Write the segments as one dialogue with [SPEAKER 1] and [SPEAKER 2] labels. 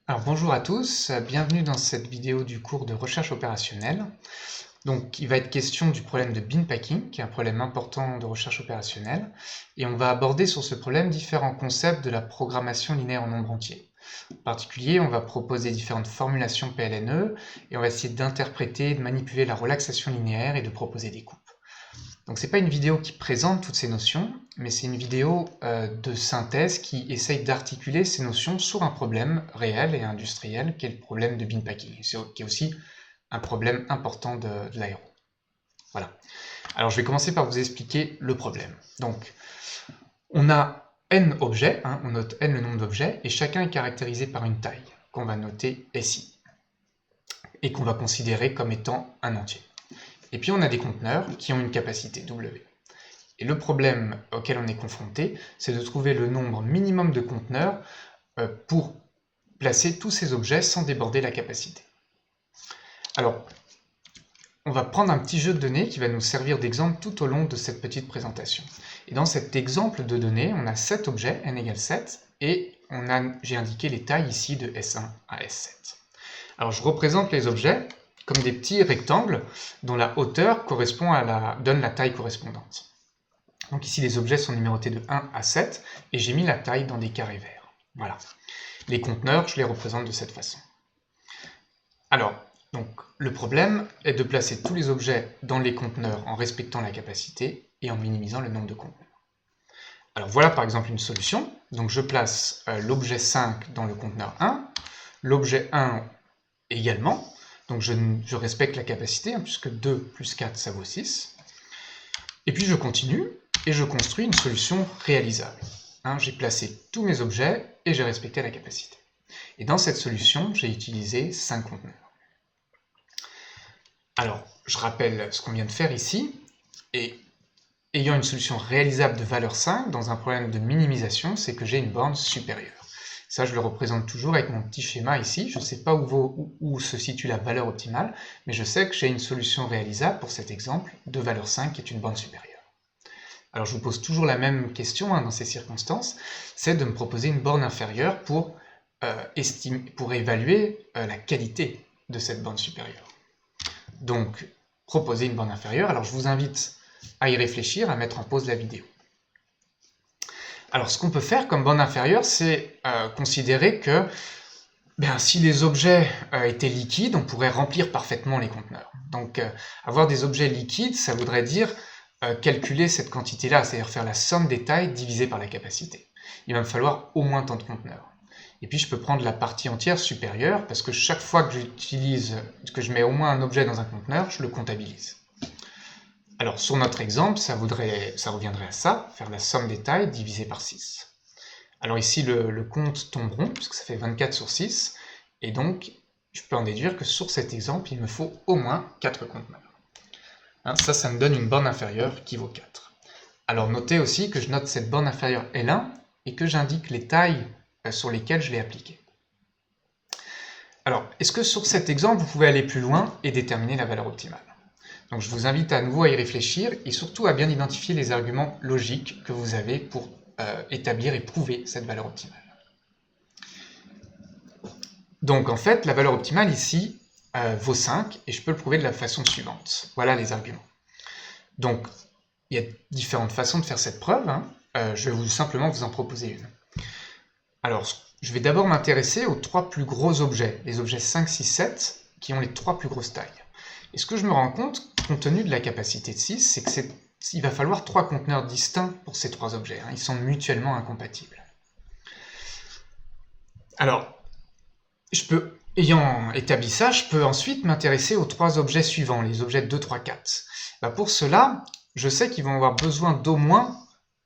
[SPEAKER 1] Alors bonjour à tous, bienvenue dans cette vidéo du cours de recherche opérationnelle. Donc il va être question du problème de bin packing, qui est un problème important de recherche opérationnelle, et on va aborder sur ce problème différents concepts de la programmation linéaire en nombre entier. En particulier, on va proposer différentes formulations PLNE, et on va essayer d'interpréter, de manipuler la relaxation linéaire et de proposer des coupes. Donc c'est pas une vidéo qui présente toutes ces notions, mais c'est une vidéo de synthèse qui essaye d'articuler ces notions sur un problème réel et industriel, qui est le problème de bin packing, qui est aussi un problème important de l'aéro. Voilà. Alors je vais commencer par vous expliquer le problème. Donc on a n objets, on note n le nombre d'objets, et chacun est caractérisé par une taille, qu'on va noter SI, et qu'on va considérer comme étant un entier. Et puis on a des conteneurs qui ont une capacité W. Et le problème auquel on est confronté, c'est de trouver le nombre minimum de conteneurs pour placer tous ces objets sans déborder la capacité. Alors, on va prendre un petit jeu de données qui va nous servir d'exemple tout au long de cette petite présentation. Et dans cet exemple de données, on a 7 objets, n égale 7, et j'ai indiqué les tailles ici de S1 à S7. Alors je représente les objets comme des petits rectangles dont la hauteur donne la taille correspondante. Donc ici, les objets sont numérotés de 1 à 7, et j'ai mis la taille dans des carrés verts. Voilà. Les conteneurs, je les représente de cette façon. Alors, donc, le problème est de placer tous les objets dans les conteneurs en respectant la capacité et en minimisant le nombre de conteneurs. Alors voilà par exemple une solution. Donc je place l'objet 5 dans le conteneur 1, l'objet 1 également. Donc je respecte la capacité, puisque 2 plus 4, ça vaut 6. Et puis je continue, et je construis une solution réalisable. J'ai placé tous mes objets, et j'ai respecté la capacité. Et dans cette solution, j'ai utilisé 5 conteneurs. Alors, je rappelle ce qu'on vient de faire ici, et ayant une solution réalisable de valeur 5, dans un problème de minimisation, c'est que j'ai une borne supérieure. Ça, je le représente toujours avec mon petit schéma ici. Je ne sais pas où se situe la valeur optimale, mais je sais que j'ai une solution réalisable pour cet exemple de valeur 5 qui est une borne supérieure. Alors je vous pose toujours la même question dans ces circonstances, c'est de me proposer une borne inférieure pour évaluer la qualité de cette borne supérieure. Donc, proposer une borne inférieure. Alors je vous invite à y réfléchir, à mettre en pause la vidéo. Alors ce qu'on peut faire comme borne inférieure, c'est considérer que si les objets étaient liquides, on pourrait remplir parfaitement les conteneurs. Donc avoir des objets liquides, ça voudrait dire calculer cette quantité-là, c'est-à-dire faire la somme des tailles divisée par la capacité. Il va me falloir au moins tant de conteneurs. Et puis je peux prendre la partie entière supérieure, parce que chaque fois que je mets au moins un objet dans un conteneur, je le comptabilise. Alors, sur notre exemple, ça reviendrait à ça, faire la somme des tailles divisée par 6. Alors ici, le compte tombe rond, puisque ça fait 24 sur 6, et donc, je peux en déduire que sur cet exemple, il me faut au moins 4 conteneurs. Ça me donne une borne inférieure qui vaut 4. Alors, notez aussi que je note cette borne inférieure L1, et que j'indique les tailles sur lesquelles je l'ai appliquée. Alors, est-ce que sur cet exemple, vous pouvez aller plus loin et déterminer la valeur optimale ? Donc je vous invite à nouveau à y réfléchir et surtout à bien identifier les arguments logiques que vous avez pour établir et prouver cette valeur optimale. Donc en fait, la valeur optimale ici vaut 5 et je peux le prouver de la façon suivante. Voilà les arguments. Donc il y a différentes façons de faire cette preuve. Je vais simplement vous en proposer une. Alors je vais d'abord m'intéresser aux 3 plus gros objets, les objets 5, 6, 7, qui ont les 3 plus grosses tailles. Et ce que je me rends compte tenu de la capacité de 6, c'est qu'il va falloir 3 conteneurs distincts pour ces 3 objets. Ils sont mutuellement incompatibles. Alors, ayant établi ça, je peux ensuite m'intéresser aux 3 objets suivants, les objets 2, 3, 4. Pour cela, je sais qu'ils vont avoir besoin d'au moins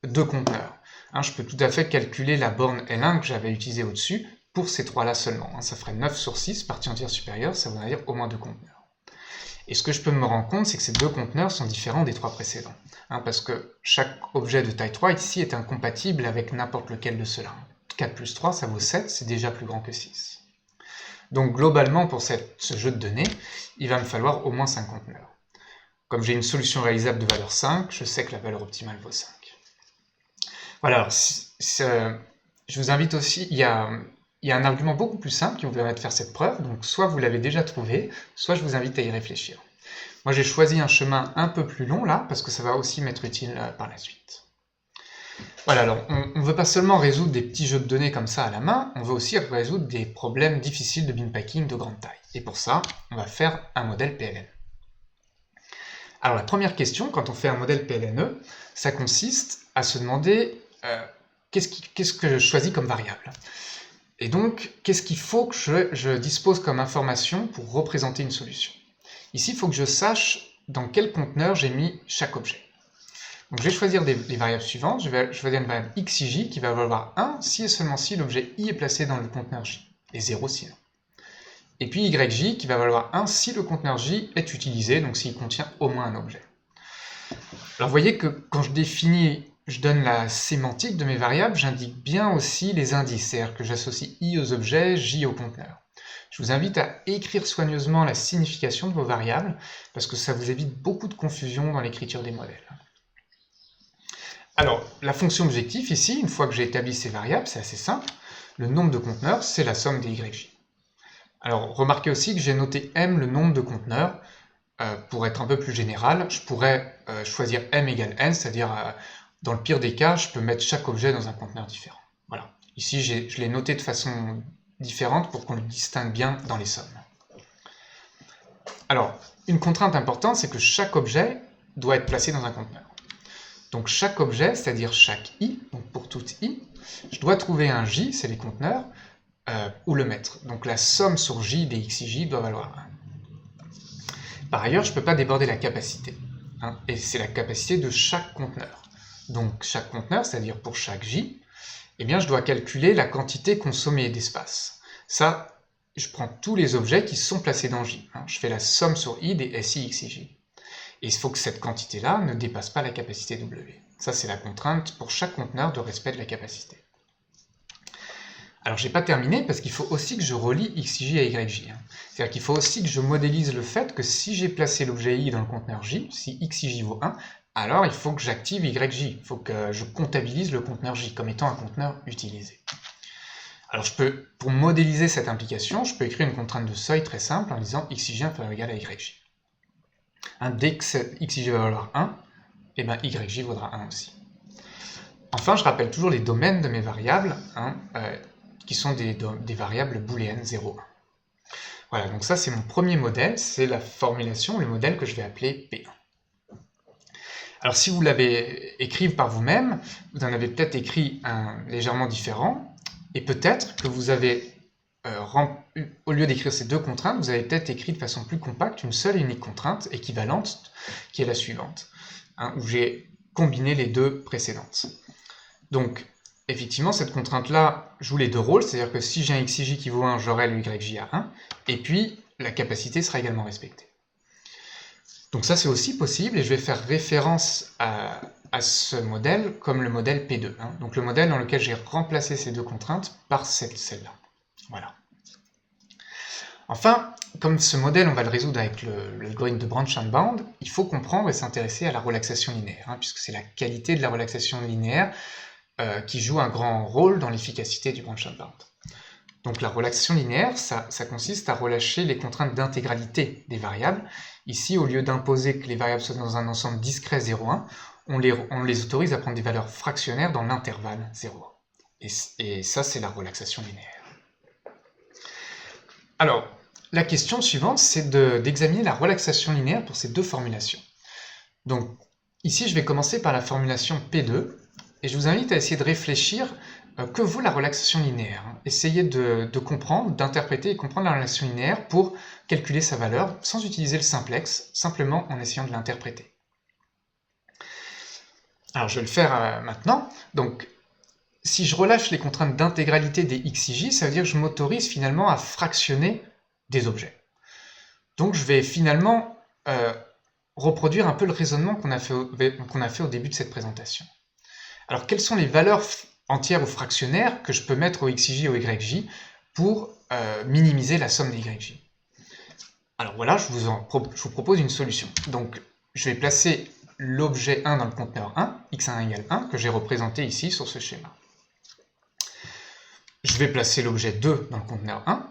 [SPEAKER 1] 2 conteneurs. Je peux tout à fait calculer la borne L1 que j'avais utilisée au-dessus pour ces 3-là seulement. Ça ferait 9 sur 6, partie entière supérieure, ça voudrait dire au moins 2 conteneurs. Et ce que je peux me rendre compte, c'est que ces 2 conteneurs sont différents des 3 précédents. Parce que chaque objet de taille 3 ici est incompatible avec n'importe lequel de ceux-là. 4 plus 3, ça vaut 7, c'est déjà plus grand que 6. Donc globalement, pour ce jeu de données, il va me falloir au moins 5 conteneurs. Comme j'ai une solution réalisable de valeur 5, je sais que la valeur optimale vaut 5. Voilà, alors, je vous invite aussi, il y a il y a un argument beaucoup plus simple qui vous permet de faire cette preuve, donc soit vous l'avez déjà trouvé, soit je vous invite à y réfléchir. Moi j'ai choisi un chemin un peu plus long là, parce que ça va aussi m'être utile par la suite. Voilà, alors on ne veut pas seulement résoudre des petits jeux de données comme ça à la main, on veut aussi résoudre des problèmes difficiles de binpacking de grande taille. Et pour ça, on va faire un modèle PLN. Alors la première question, quand on fait un modèle PLNE, ça consiste à se demander qu'est-ce que je choisis comme variable. Et donc, qu'est-ce qu'il faut que je dispose comme information pour représenter une solution. Ici, il faut que je sache dans quel conteneur j'ai mis chaque objet. Donc je vais choisir les variables suivantes. Je vais choisir une variable xij qui va valoir 1 si et seulement si l'objet i est placé dans le conteneur j, et 0 sinon. Et puis yj qui va valoir 1 si le conteneur j est utilisé, donc s'il contient au moins un objet. Alors vous voyez que quand je donne la sémantique de mes variables, j'indique bien aussi les indices, c'est-à-dire que j'associe i aux objets, j au conteneur. Je vous invite à écrire soigneusement la signification de vos variables, parce que ça vous évite beaucoup de confusion dans l'écriture des modèles. Alors, la fonction objectif ici, une fois que j'ai établi ces variables, c'est assez simple. Le nombre de conteneurs, c'est la somme des yj. Alors, remarquez aussi que j'ai noté m le nombre de conteneurs. Pour être un peu plus général, je pourrais choisir m égale n, c'est-à-dire, dans le pire des cas, je peux mettre chaque objet dans un conteneur différent. Voilà. Ici, je l'ai noté de façon différente pour qu'on le distingue bien dans les sommes. Alors, une contrainte importante, c'est que chaque objet doit être placé dans un conteneur. Donc chaque objet, c'est-à-dire chaque i, donc pour tout i, je dois trouver un j, c'est les conteneurs, où le mettre. Donc la somme sur j des xij doit valoir 1. Par ailleurs, je ne peux pas déborder la capacité, hein, et c'est la capacité de chaque conteneur. Donc chaque conteneur, c'est-à-dire pour chaque j, eh bien je dois calculer la quantité consommée d'espace. Ça, je prends tous les objets qui sont placés dans j. Hein, je fais la somme sur i des si xij. Et il faut que cette quantité-là ne dépasse pas la capacité W. Ça, c'est la contrainte pour chaque conteneur de respect de la capacité. Alors, je n'ai pas terminé parce qu'il faut aussi que je relie xij à yj. C'est-à-dire qu'il faut aussi que je modélise le fait que si j'ai placé l'objet i dans le conteneur j, si xij vaut 1, alors il faut que j'active yj. Il faut que je comptabilise le conteneur j comme étant un conteneur utilisé. Alors, pour modéliser cette implication, je peux écrire une contrainte de seuil très simple en disant xij inférieur ou égal à yj. Dès que xij va valoir 1, et bien yj vaudra 1 aussi. Enfin, je rappelle toujours les domaines de mes variables, qui sont des variables booléennes 0, 1. Voilà, donc ça c'est mon premier modèle, c'est la formulation, le modèle que je vais appeler P1. Alors si vous l'avez écrit par vous-même, vous en avez peut-être écrit un légèrement différent, et peut-être que vous avez au lieu d'écrire ces deux contraintes, vous avez peut-être écrit de façon plus compacte une seule et unique contrainte équivalente, qui est la suivante, où j'ai combiné les deux précédentes. Donc, effectivement, cette contrainte-là joue les deux rôles, c'est-à-dire que si j'ai un xij qui vaut 1, j'aurai le yj à 1, et puis la capacité sera également respectée. Donc ça, c'est aussi possible, et je vais faire référence à ce modèle comme le modèle P2, donc le modèle dans lequel j'ai remplacé ces deux contraintes par celle-là. Voilà. Enfin, comme ce modèle, on va le résoudre avec l'algorithme de branch and bound, il faut comprendre et s'intéresser à la relaxation linéaire, puisque c'est la qualité de la relaxation linéaire qui joue un grand rôle dans l'efficacité du branch and bound. Donc la relaxation linéaire, ça consiste à relâcher les contraintes d'intégralité des variables. Ici, au lieu d'imposer que les variables soient dans un ensemble discret 0,1, on les autorise à prendre des valeurs fractionnaires dans l'intervalle 0,1. Et ça, c'est la relaxation linéaire. Alors, la question suivante, c'est d'examiner la relaxation linéaire pour ces deux formulations. Donc, ici, je vais commencer par la formulation P2, et je vous invite à essayer de réfléchir que vaut la relaxation linéaire. Essayez de comprendre, d'interpréter et comprendre la relaxation linéaire pour calculer sa valeur, sans utiliser le simplex, simplement en essayant de l'interpréter. Alors, je vais le faire maintenant. Donc, si je relâche les contraintes d'intégralité des xij, ça veut dire que je m'autorise finalement à fractionner des objets. Donc je vais finalement reproduire un peu le raisonnement qu'on a fait au début de cette présentation. Alors quelles sont les valeurs entières ou fractionnaires que je peux mettre au xij et au yj pour minimiser la somme des yj? Alors voilà, je vous propose une solution. Donc je vais placer l'objet 1 dans le conteneur 1, x1 égale 1, que j'ai représenté ici sur ce schéma. je vais placer l'objet 2 dans le conteneur 1,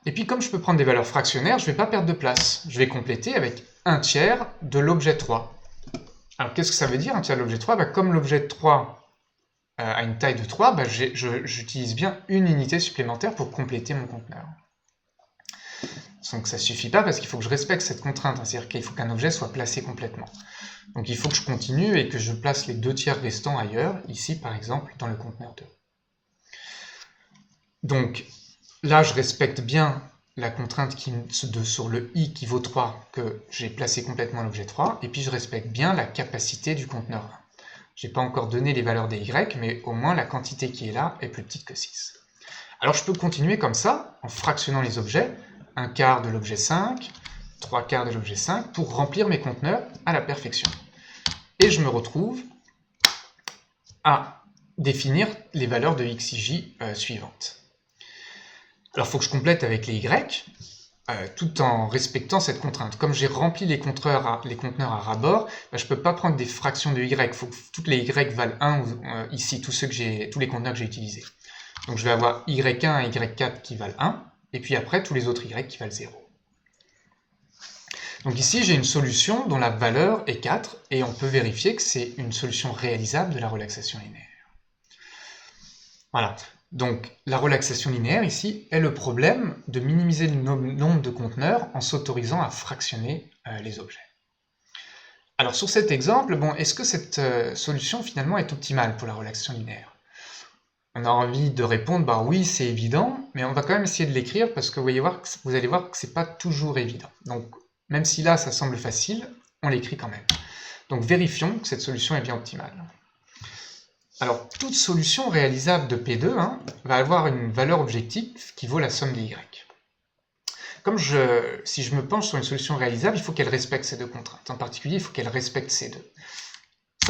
[SPEAKER 1] et puis comme je peux prendre des valeurs fractionnaires, je ne vais pas perdre de place. Je vais compléter avec 1/3 de l'objet 3. Alors qu'est-ce que ça veut dire 1/3 de l'objet 3 ? Comme l'objet 3 a une taille de 3, j'utilise bien une unité supplémentaire pour compléter mon conteneur. Donc ça ne suffit pas parce qu'il faut que je respecte cette contrainte, c'est-à-dire qu'il faut qu'un objet soit placé complètement. Donc il faut que je continue et que je place les 2/3 restants ailleurs, ici par exemple dans le conteneur 2. Donc là je respecte bien la contrainte sur le i qui vaut 3 que j'ai placé complètement l'objet 3, et puis je respecte bien la capacité du conteneur 1. Je n'ai pas encore donné les valeurs des y, mais au moins la quantité qui est là est plus petite que 6. Alors je peux continuer comme ça, en fractionnant les objets, 1/4 de l'objet 5, 3/4 de l'objet 5, pour remplir mes conteneurs à la perfection. Et je me retrouve à définir les valeurs de x et j suivantes. Alors il faut que je complète avec les y, tout en respectant cette contrainte. Comme j'ai rempli les conteneurs à ras-bord, je ne peux pas prendre des fractions de y, il faut que toutes les y valent 1, ici, tous les conteneurs que j'ai utilisés. Donc je vais avoir y1 et y4 qui valent 1, et puis après tous les autres y qui valent 0. Donc ici j'ai une solution dont la valeur est 4, et on peut vérifier que c'est une solution réalisable de la relaxation linéaire. Voilà, donc la relaxation linéaire ici est le problème de minimiser le nombre de conteneurs en s'autorisant à fractionner les objets. Alors sur cet exemple, est-ce que cette solution finalement est optimale pour la relaxation linéaire ? On a envie de répondre, oui, c'est évident, mais on va quand même essayer de l'écrire parce que vous allez voir que ce n'est pas toujours évident. Donc, même si là, ça semble facile, on l'écrit quand même. Donc, vérifions que cette solution est bien optimale. Alors, toute solution réalisable de P2 va avoir une valeur objective qui vaut la somme des y. Si je me penche sur une solution réalisable, il faut qu'elle respecte ces deux contraintes. En particulier, il faut qu'elle respecte C2.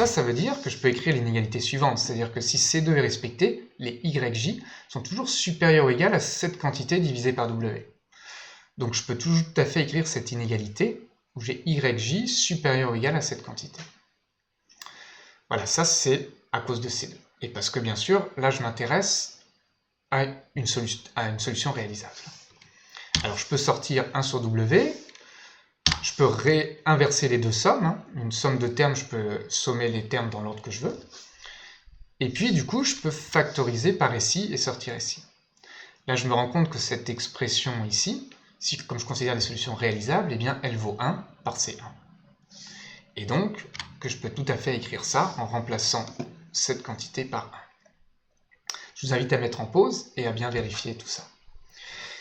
[SPEAKER 1] Ça veut dire que je peux écrire l'inégalité suivante, c'est-à-dire que si C2 est respecté, les YJ sont toujours supérieurs ou égales à cette quantité divisée par W. Donc je peux tout à fait écrire cette inégalité où j'ai YJ supérieur ou égal à cette quantité. Voilà, ça c'est à cause de C2. Et parce que bien sûr, là je m'intéresse à une solution réalisable. Alors je peux sortir 1 sur W, je peux réinverser les deux sommes, une somme de termes, je peux sommer les termes dans l'ordre que je veux, et puis du coup je peux factoriser par ici et sortir ici. Là je me rends compte que cette expression ici, comme je considère des solutions réalisables, eh bien elle vaut 1 par C1. Et donc que je peux tout à fait écrire ça en remplaçant cette quantité par 1. Je vous invite à mettre en pause et à bien vérifier tout ça.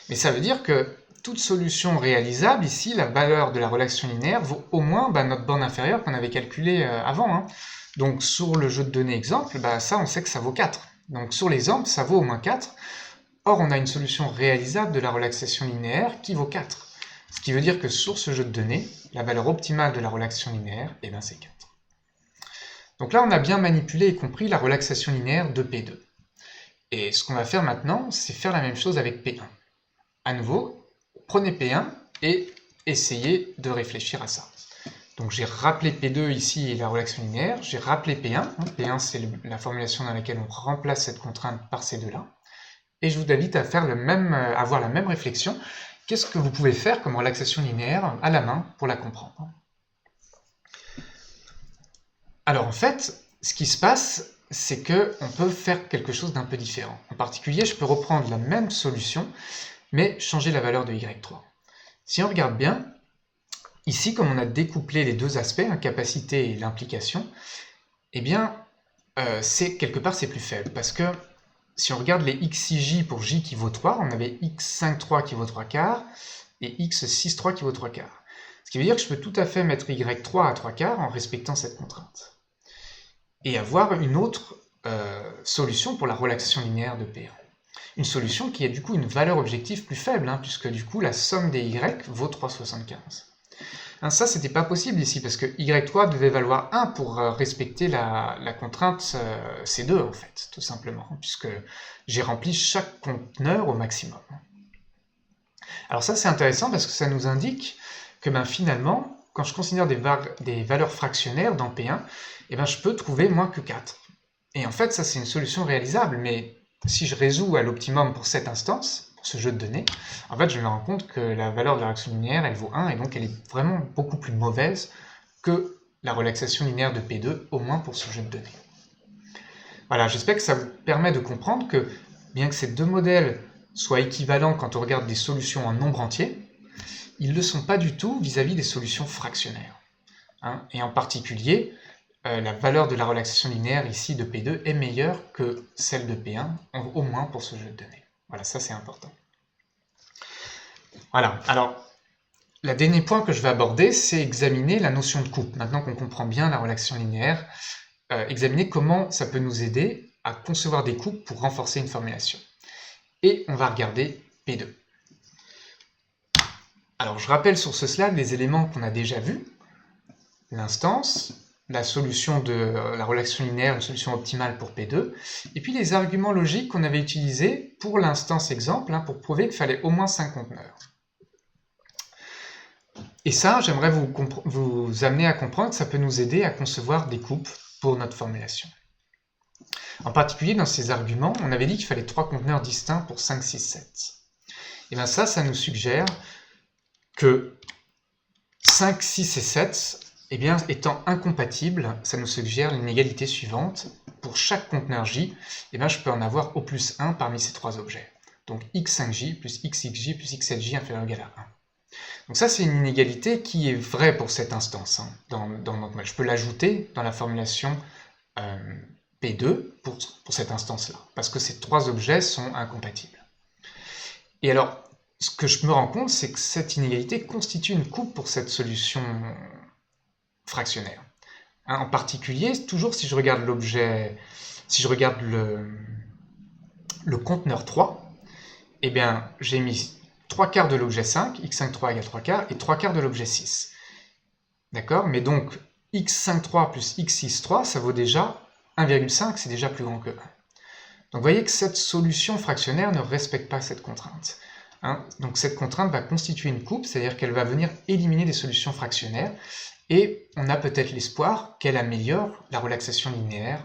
[SPEAKER 1] Mais ça veut dire que toute solution réalisable, ici, la valeur de la relaxation linéaire vaut au moins notre borne inférieure qu'on avait calculée avant. Donc sur le jeu de données exemple, ça on sait que ça vaut 4. Donc sur l'exemple, ça vaut au moins 4. Or on a une solution réalisable de la relaxation linéaire qui vaut 4. Ce qui veut dire que sur ce jeu de données, la valeur optimale de la relaxation linéaire, c'est 4. Donc là on a bien manipulé et compris la relaxation linéaire de P2. Et ce qu'on va faire maintenant, c'est faire la même chose avec P1. À nouveau, prenez P1 et essayez de réfléchir à ça. Donc j'ai rappelé P2 ici et la relaxation linéaire, j'ai rappelé P1. P1 c'est la formulation dans laquelle on remplace cette contrainte par ces deux-là. Et je vous invite à faire avoir la même réflexion. Qu'est-ce que vous pouvez faire comme relaxation linéaire à la main pour la comprendre ? Alors en fait, ce qui se passe, c'est qu'on peut faire quelque chose d'un peu différent. En particulier, je peux reprendre la même solution, mais changer la valeur de y3. Si on regarde bien, ici, comme on a découplé les deux aspects, la capacité et l'implication, eh bien, quelque part, c'est plus faible, parce que si on regarde les x6j pour j qui vaut 3, on avait x5,3 qui vaut 3/4, et x6,3 qui vaut 3/4. Ce qui veut dire que je peux tout à fait mettre y3 à 3/4 en respectant cette contrainte. Et avoir une autre solution pour la relaxation linéaire de P1. Une solution qui a du coup une valeur objective plus faible, puisque du coup la somme des y vaut 3,75. Ça, c'était pas possible ici, parce que y3 devait valoir 1 pour respecter la contrainte C2, en fait, tout simplement, puisque j'ai rempli chaque conteneur au maximum. Alors ça, c'est intéressant, parce que ça nous indique que finalement, quand je considère des valeurs fractionnaires dans P1, je peux trouver moins que 4. Et en fait, ça, c'est une solution réalisable, mais si je résous à l'optimum pour cette instance, pour ce jeu de données, en fait, je me rends compte que la valeur de la relaxation linéaire, elle vaut 1, et donc elle est vraiment beaucoup plus mauvaise que la relaxation linéaire de P2, au moins pour ce jeu de données. Voilà, j'espère que ça vous permet de comprendre que, bien que ces deux modèles soient équivalents quand on regarde des solutions en nombre entier, ils ne le sont pas du tout vis-à-vis des solutions fractionnaires. Et en particulier, la valeur de la relaxation linéaire ici de P2 est meilleure que celle de P1, au moins pour ce jeu de données. Voilà, ça c'est important. Voilà, alors, le dernier point que je vais aborder, c'est examiner la notion de coupe. Maintenant qu'on comprend bien la relaxation linéaire, examiner comment ça peut nous aider à concevoir des coupes pour renforcer une formulation. Et on va regarder P2. Alors, je rappelle sur ce slide les éléments qu'on a déjà vus. L'instance, la solution de la relaxation linéaire, une solution optimale pour P2, et puis les arguments logiques qu'on avait utilisés pour l'instance exemple, pour prouver qu'il fallait au moins 5 conteneurs. Et ça, j'aimerais vous amener à comprendre que ça peut nous aider à concevoir des coupes pour notre formulation. En particulier, dans ces arguments, on avait dit qu'il fallait 3 conteneurs distincts pour 5, 6, 7. Et bien ça nous suggère que 5, 6 et 7, eh bien, étant incompatibles, ça nous suggère l'inégalité suivante. Pour chaque conteneur J, eh bien, je peux en avoir au plus 1 parmi ces 3 objets. Donc x5j plus xxj plus x7j inférieur ou égal à 1. Donc ça, c'est une inégalité qui est vraie pour cette instance. Dans notre modèle. Je peux l'ajouter dans la formulation P2 pour cette instance-là, parce que ces 3 objets sont incompatibles. Et alors, ce que je me rends compte, c'est que cette inégalité constitue une coupe pour cette solution fractionnaire. En particulier, toujours si je regarde l'objet, si je regarde le conteneur 3, eh bien, j'ai mis 3/4 de l'objet 5, x5,3 égale 3/4, et 3/4 de l'objet 6. D'accord? Mais donc, x5,3 plus x6,3, ça vaut déjà 1,5, c'est déjà plus grand que 1. Donc vous voyez que cette solution fractionnaire ne respecte pas cette contrainte. Donc cette contrainte va constituer une coupe, c'est-à-dire qu'elle va venir éliminer des solutions fractionnaires, et on a peut-être l'espoir qu'elle améliore la relaxation linéaire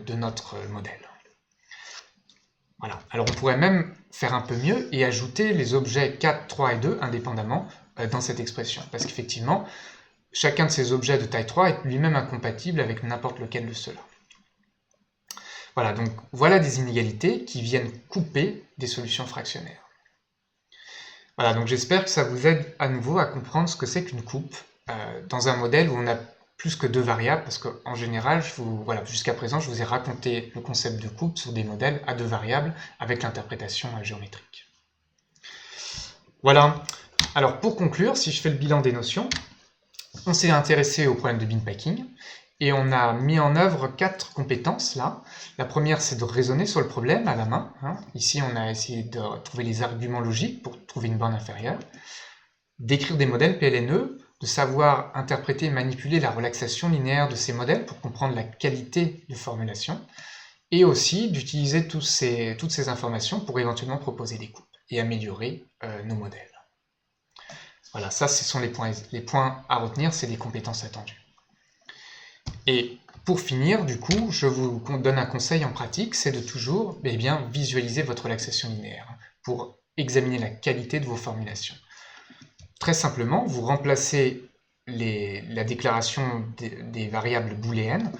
[SPEAKER 1] de notre modèle. Voilà. Alors on pourrait même faire un peu mieux et ajouter les objets 4, 3 et 2 indépendamment dans cette expression, parce qu'effectivement, chacun de ces objets de taille 3 est lui-même incompatible avec n'importe lequel de ceux-là. Voilà, donc voilà des inégalités qui viennent couper des solutions fractionnaires. Voilà, donc j'espère que ça vous aide à nouveau à comprendre ce que c'est qu'une coupe dans un modèle où on a plus que 2 variables, parce qu'en général, jusqu'à présent, je vous ai raconté le concept de coupe sur des modèles à 2 variables avec l'interprétation géométrique. Voilà, alors pour conclure, si je fais le bilan des notions, on s'est intéressé au problème de bin packing, et on a mis en œuvre 4 compétences là. La première, c'est de raisonner sur le problème à la main. Ici, on a essayé de trouver les arguments logiques pour trouver une borne inférieure, d'écrire des modèles PLNE, de savoir interpréter et manipuler la relaxation linéaire de ces modèles pour comprendre la qualité de formulation, et aussi d'utiliser toutes ces informations pour éventuellement proposer des coupes et améliorer nos modèles. Voilà, ça, ce sont les points à retenir, c'est les compétences attendues. Et pour finir, du coup, je vous donne un conseil en pratique, c'est de toujours visualiser votre relaxation linéaire pour examiner la qualité de vos formulations. Très simplement, vous remplacez la déclaration des variables booléennes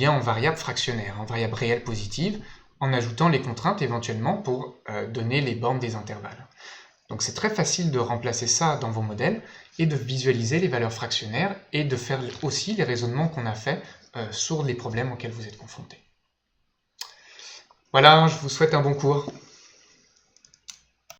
[SPEAKER 1] en variables fractionnaires, en variables réelles positives, en ajoutant les contraintes éventuellement pour donner les bornes des intervalles. Donc c'est très facile de remplacer ça dans vos modèles et de visualiser les valeurs fractionnaires et de faire aussi les raisonnements qu'on a fait sur les problèmes auxquels vous êtes confrontés. Voilà, je vous souhaite un bon cours.